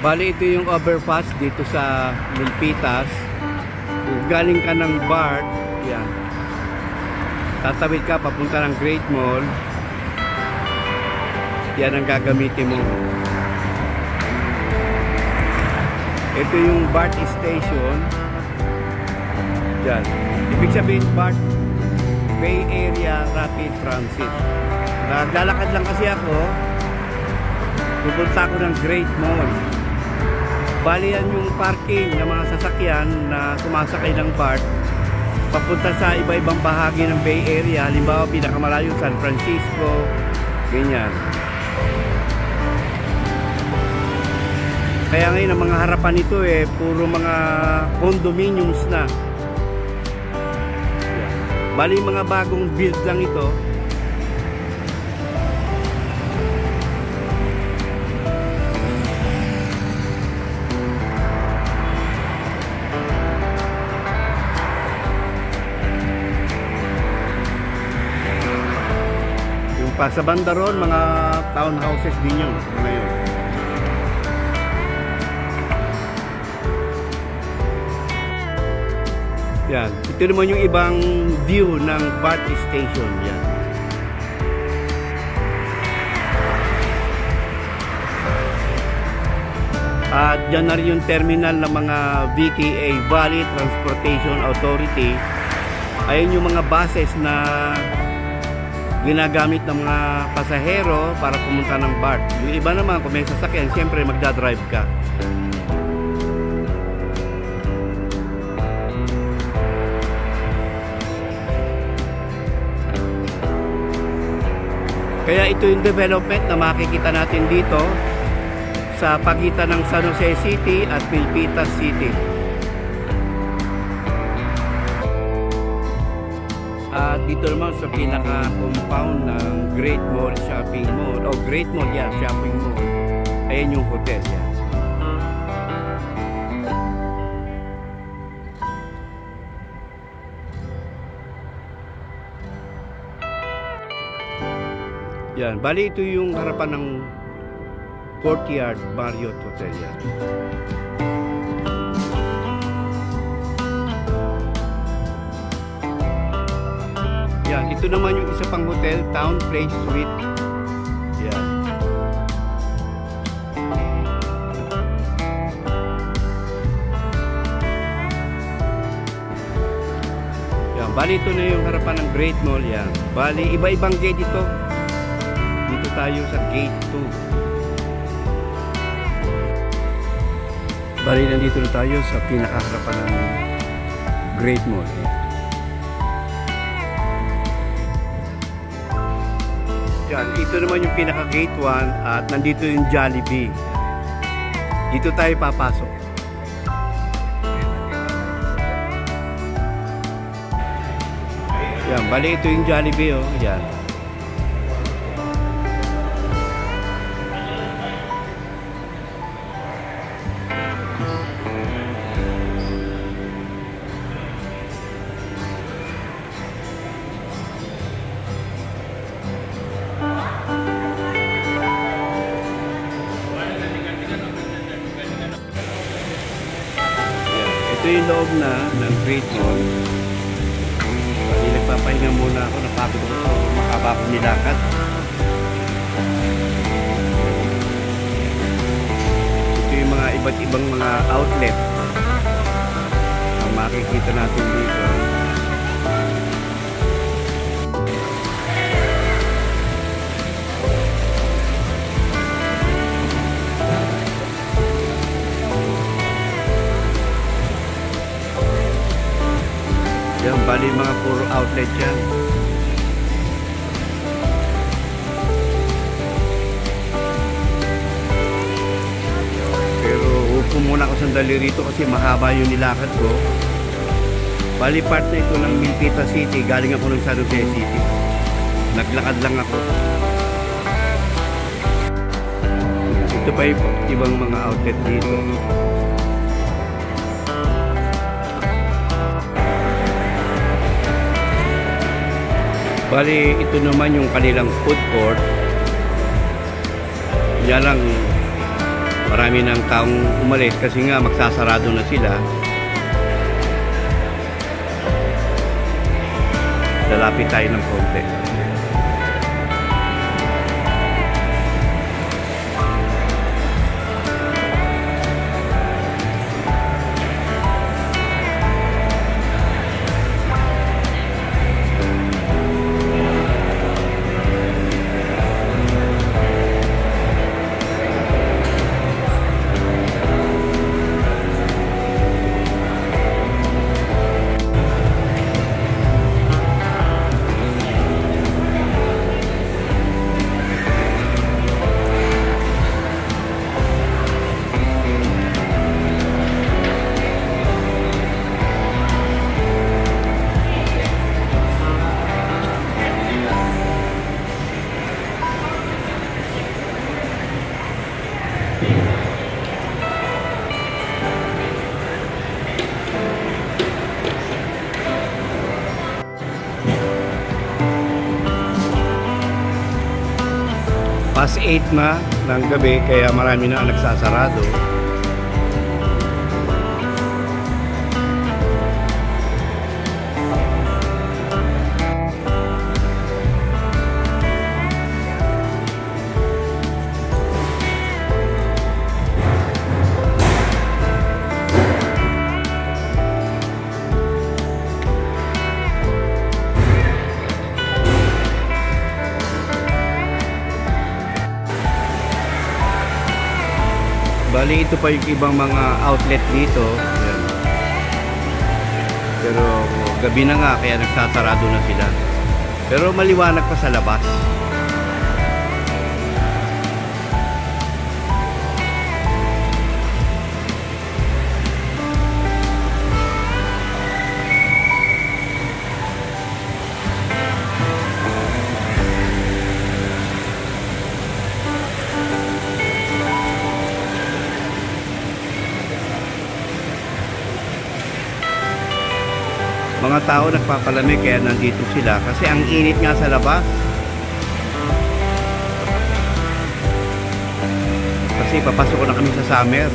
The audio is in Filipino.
Bali, ito yung overpass dito sa Milpitas. Galing ka ng BART, yan. Tatawid ka, papunta ng Great Mall. Yan ang gagamitin mo. Ito yung BART station. Yan. Ibig sabihin, BART, Bay Area Rapid Transit. Naglalakad lang kasi ako. Pupunta ako ng Great Mall. Bali yan yung parking ng mga sasakyan na sumasakay ng BART papunta sa iba-ibang bahagi ng Bay Area. Halimbawa, pinakamalayo San Francisco, ganyan. Kaya ngayon ang mga harapan nito puro mga condominiums na. Bali mga bagong build lang ito. Pa sa banda ron, mga townhouses din yun ngayon. Yan. Ito naman yung ibang view ng BART station. Yan. At dyan na rin yung terminal ng mga VTA, Valley Transportation Authority. Ayun yung mga buses na ginagamit ng mga pasahero para pumunta ng BART. Yung iba naman, kung may sasakyan, siyempre magdadrive ka. Kaya ito yung development na makikita natin dito sa pagitan ng San Jose City at Milpitas City. At dito naman sa pinaka-compound ng Great Mall Shopping Mall, o Great Mall, yeah, Shopping Mall. Ayan yung hotel, yan. Yan, bali ito yung harapan ng Courtyard Marriott Hotel, yan. Yan, ito naman yung isa pang hotel, Town Place Suite. Yan. Yan, bali ito na yung harapan ng Great Mall, yan. Bali, iba-ibang gate ito. Dito tayo sa Gate 2. Bali, nandito na tayo sa pinakaharapan ng Great Mall. Yan, ito naman yung pinaka Gate 1 at nandito yung Jollibee. Dito tayo papasok. Yan, bali ito yung Jollibee, oh. Yan. Ito yung loob na ng Great Mall. Pati nagpapahinga muna ako, napagod ako sa makaba akong nilakad. Ito yung mga iba't ibang mga outlet ang makikita natin dito. Yan, bali mga puro outlet yan. Pero upo muna ako sandali rito kasi mahaba yung nilakad ko. Bali part na ito ng Milpitas City. Galing ako ng San Jose City. Naglakad lang ako. Ito pa yung ibang mga outlet dito. Bali, ito naman yung kanilang food court. Yan lang Marami ng taong umalis kasi nga magsasarado na sila. Lalapit tayo ng konti. Past 8 na ng gabi kaya marami na nagsasarado. Bali, ito pa yung ibang mga outlet dito. Ayan. Pero gabi na nga kaya nagsasarado na sila. Pero maliwanag pa sa labas. Mga tao nagpapalamig kaya nandito sila kasi ang init nga sa labas. Kasi papasok na kami sa summer.